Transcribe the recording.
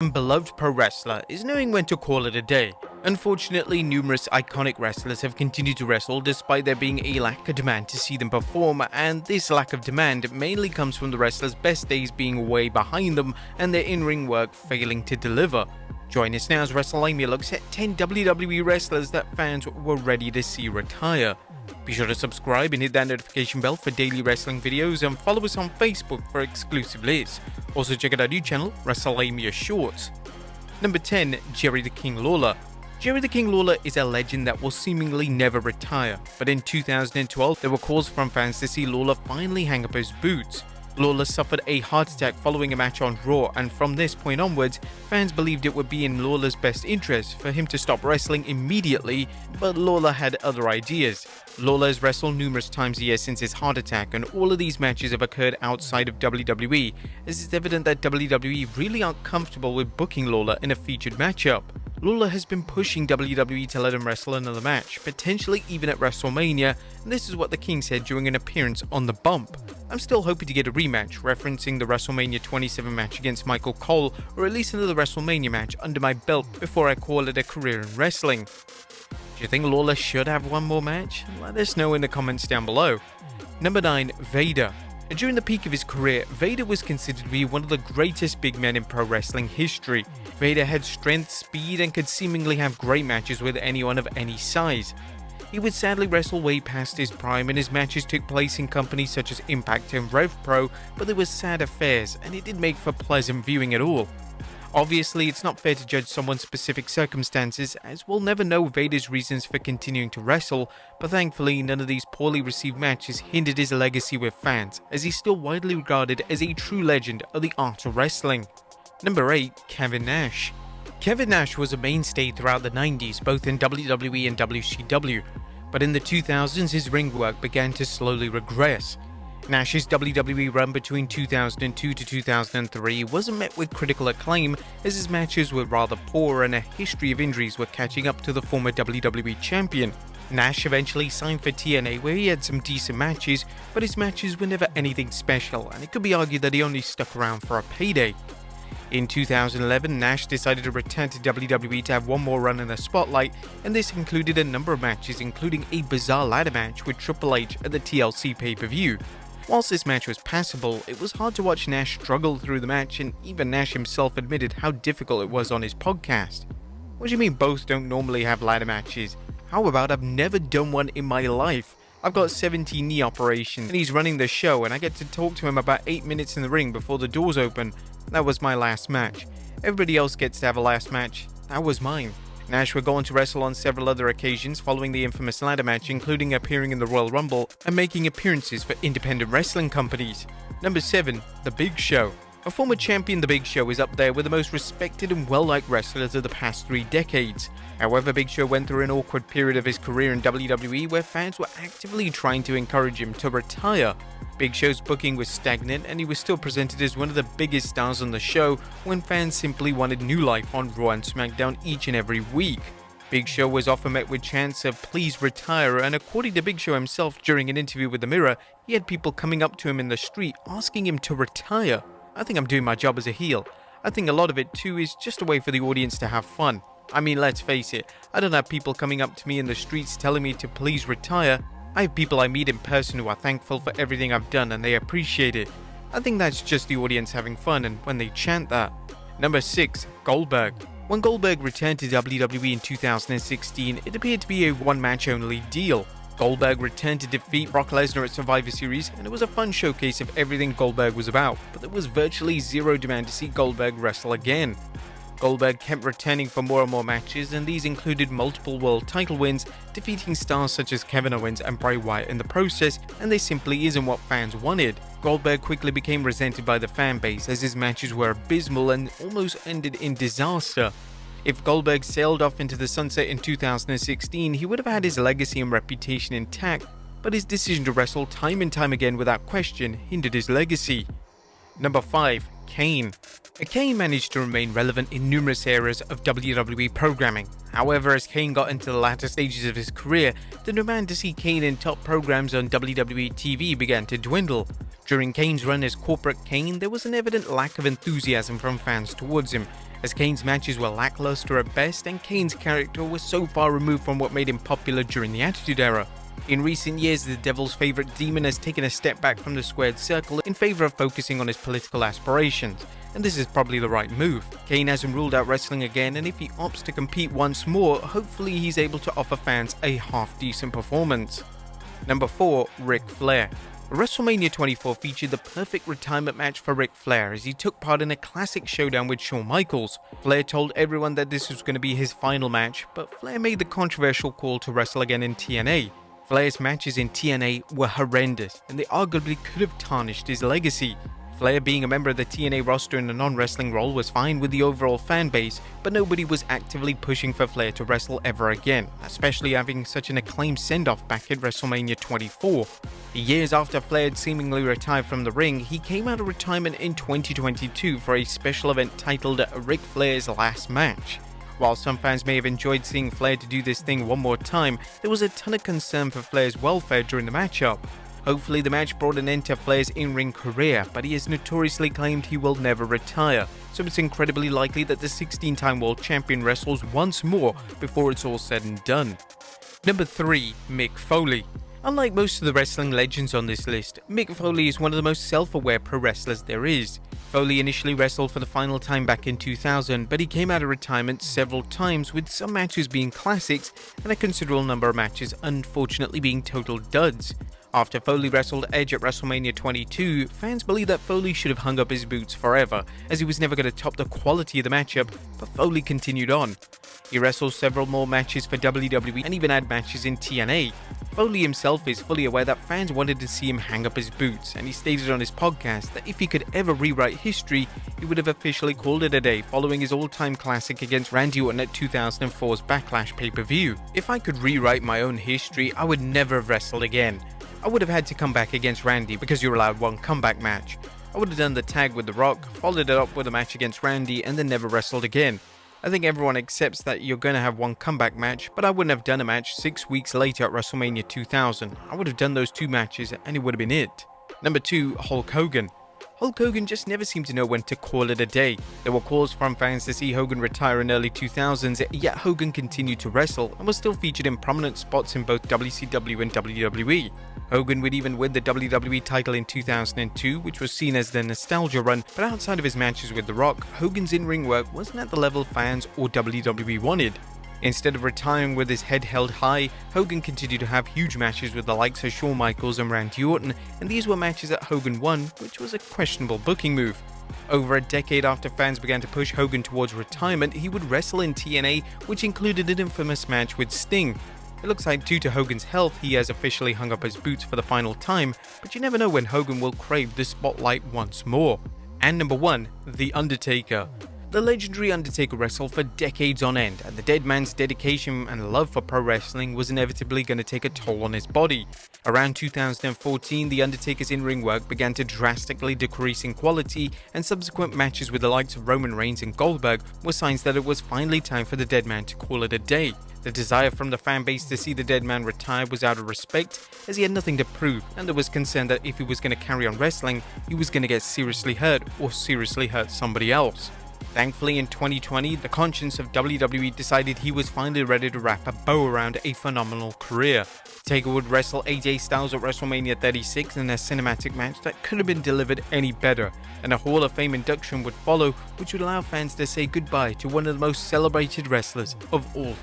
and beloved pro wrestler is knowing when to call it a day. Unfortunately, numerous iconic wrestlers have continued to wrestle despite there being a lack of demand to see them perform, and this lack of demand mainly comes from the wrestlers' best days being way behind them and their in-ring work failing to deliver. Join us now as WrestleMania looks at 10 WWE wrestlers that fans were ready to see retire. Be sure to subscribe and hit that notification bell for daily wrestling videos, and follow us on Facebook for exclusive lists. Also check out our new channel, WrestleMania Shorts. Number 10. Jerry the King Lawler. Jerry the King Lawler is a legend that will seemingly never retire, but in 2012 there were calls from fans to see Lawler finally hang up his boots. Lawler suffered a heart attack following a match on Raw, and from this point onwards, fans believed it would be in Lawler's best interest for him to stop wrestling immediately, but Lawler had other ideas. Lawler has wrestled numerous times a year since his heart attack, and all of these matches have occurred outside of WWE, as it's evident that WWE really aren't comfortable with booking Lawler in a featured matchup. Lawler has been pushing WWE to let him wrestle another match, potentially even at WrestleMania, and this is what the King said during an appearance on The Bump. "I'm still hoping to get a rematch," referencing the WrestleMania 27 match against Michael Cole, or at least another WrestleMania match under my belt before I call it a career in wrestling. Do you think Lawler should have one more match? Let us know in the comments down below. Number 9. Vader. During the peak of his career, Vader was considered to be one of the greatest big men in pro wrestling history. Vader had strength, speed, and could seemingly have great matches with anyone of any size. He would sadly wrestle way past his prime, and his matches took place in companies such as Impact and Rev Pro, but they were sad affairs, and it did make for pleasant viewing at all. Obviously, it's not fair to judge someone's specific circumstances, as we'll never know Vader's reasons for continuing to wrestle, but thankfully none of these poorly received matches hindered his legacy with fans, as he's still widely regarded as a true legend of the art of wrestling. Number 8. Kevin Nash. Kevin Nash was a mainstay throughout the 90s, both in WWE and WCW, but in the 2000s his ring work began to slowly regress. Nash's WWE run between 2002 to 2003 wasn't met with critical acclaim, as his matches were rather poor and a history of injuries were catching up to the former WWE champion. Nash eventually signed for TNA, where he had some decent matches, but his matches were never anything special, and it could be argued that he only stuck around for a payday. In 2011, Nash decided to return to WWE to have one more run in the spotlight, and this included a number of matches, including a bizarre ladder match with Triple H at the TLC pay-per-view. Whilst this match was passable, it was hard to watch Nash struggle through the match, and even Nash himself admitted how difficult it was on his podcast. "What do you mean both don't normally have ladder matches? How about I've never done one in my life? I've got 17 knee operations, and he's running the show, and I get to talk to him about 8 minutes in the ring before the doors open. That was my last match. Everybody else gets to have a last match. That was mine." Nash would go on to wrestle on several other occasions following the infamous ladder match, including appearing in the Royal Rumble and making appearances for independent wrestling companies. Number 7. The Big Show. A former champion, The Big Show is up there with the most respected and well-liked wrestlers of the past 3 decades. However, Big Show went through an awkward period of his career in WWE where fans were actively trying to encourage him to retire. Big Show's booking was stagnant, and he was still presented as one of the biggest stars on the show when fans simply wanted new life on Raw and SmackDown each and every week. Big Show was often met with chants of "please retire," and according to Big Show himself during an interview with The Mirror, he had people coming up to him in the street asking him to retire. I think I'm doing my job as a heel. I think a lot of it too is just a way for the audience to have fun. I mean, let's face it, I don't have people coming up to me in the streets telling me to please retire. I have people I meet in person who are thankful for everything I've done, and they appreciate it. I think that's just the audience having fun, and when they chant that. Number 6. Goldberg. When Goldberg returned to WWE in 2016, it appeared to be a one-match only deal. Goldberg returned to defeat Brock Lesnar at Survivor Series, and it was a fun showcase of everything Goldberg was about, but there was virtually zero demand to see Goldberg wrestle again. Goldberg kept returning for more and more matches, and these included multiple world title wins, defeating stars such as Kevin Owens and Bray Wyatt in the process, and this simply isn't what fans wanted. Goldberg quickly became resented by the fan base, as his matches were abysmal and almost ended in disaster. If Goldberg sailed off into the sunset in 2016, he would have had his legacy and reputation intact, but his decision to wrestle time and time again without question hindered his legacy. Number 5. Kane. Kane managed to remain relevant in numerous eras of WWE programming. However, as Kane got into the latter stages of his career, the demand to see Kane in top programs on WWE TV began to dwindle. During Kane's run as Corporate Kane, there was an evident lack of enthusiasm from fans towards him, as Kane's matches were lackluster at best and Kane's character was so far removed from what made him popular during the Attitude Era. In recent years, the Devil's favorite demon has taken a step back from the squared circle in favor of focusing on his political aspirations, and this is probably the right move. Kane hasn't ruled out wrestling again, and if he opts to compete once more, hopefully he's able to offer fans a half-decent performance. Number 4. Ric Flair. WrestleMania 24 featured the perfect retirement match for Ric Flair as he took part in a classic showdown with Shawn Michaels. Flair told everyone that this was going to be his final match, but Flair made the controversial call to wrestle again in TNA. Flair's matches in TNA were horrendous, and they arguably could have tarnished his legacy. Flair being a member of the TNA roster in a non-wrestling role was fine with the overall fan base, but nobody was actively pushing for Flair to wrestle ever again, especially having such an acclaimed send-off back at WrestleMania 24. Years after Flair had seemingly retired from the ring, he came out of retirement in 2022 for a special event titled Ric Flair's Last Match. While some fans may have enjoyed seeing Flair to do this thing one more time, there was a ton of concern for Flair's welfare during the matchup. Hopefully the match brought an end to Flair's in-ring career, but he has notoriously claimed he will never retire, so it's incredibly likely that the 16-time world champion wrestles once more before it's all said and done. Number 3. Mick Foley. Unlike most of the wrestling legends on this list, Mick Foley is one of the most self-aware pro wrestlers there is. Foley initially wrestled for the final time back in 2000, but he came out of retirement several times, with some matches being classics and a considerable number of matches unfortunately being total duds. After Foley wrestled Edge at WrestleMania 22, fans believe that Foley should have hung up his boots forever, as he was never going to top the quality of the matchup, but Foley continued on. He wrestled several more matches for WWE and even had matches in TNA. Foley himself is fully aware that fans wanted to see him hang up his boots, and he stated on his podcast that if he could ever rewrite history, he would have officially called it a day following his all-time classic against Randy Orton at 2004's Backlash pay-per-view. If I could rewrite my own history, I would never have wrestled again. I would have had to come back against Randy because you're allowed one comeback match. I would have done the tag with The Rock, followed it up with a match against Randy, and then never wrestled again. I think everyone accepts that you're going to have one comeback match, but I wouldn't have done a match 6 weeks later at WrestleMania 2000. I would have done those 2 matches and it would have been it. Number 2. Hulk Hogan. Hulk Hogan just never seemed to know when to call it a day. There were calls from fans to see Hogan retire in early 2000s, yet Hogan continued to wrestle and was still featured in prominent spots in both WCW and WWE. Hogan would even win the WWE title in 2002, which was seen as the nostalgia run, but outside of his matches with The Rock, Hogan's in-ring work wasn't at the level fans or WWE wanted. Instead of retiring with his head held high, Hogan continued to have huge matches with the likes of Shawn Michaels and Randy Orton, and these were matches that Hogan won, which was a questionable booking move. Over a decade after fans began to push Hogan towards retirement, he would wrestle in TNA, which included an infamous match with Sting. It looks like due to Hogan's health, he has officially hung up his boots for the final time, but you never know when Hogan will crave the spotlight once more. And number 1, The Undertaker. The legendary Undertaker wrestled for decades on end, and the dead man's dedication and love for pro wrestling was inevitably going to take a toll on his body. Around 2014, The Undertaker's in-ring work began to drastically decrease in quality, and subsequent matches with the likes of Roman Reigns and Goldberg were signs that it was finally time for the dead man to call it a day. The desire from the fan base to see the dead man retire was out of respect, as he had nothing to prove, and there was concern that if he was going to carry on wrestling, he was going to get seriously hurt or seriously hurt somebody else. Thankfully, in 2020, the conscience of WWE decided he was finally ready to wrap a bow around a phenomenal career. Taker would wrestle AJ Styles at WrestleMania 36 in a cinematic match that could have been delivered any better, and a Hall of Fame induction would follow, which would allow fans to say goodbye to one of the most celebrated wrestlers of all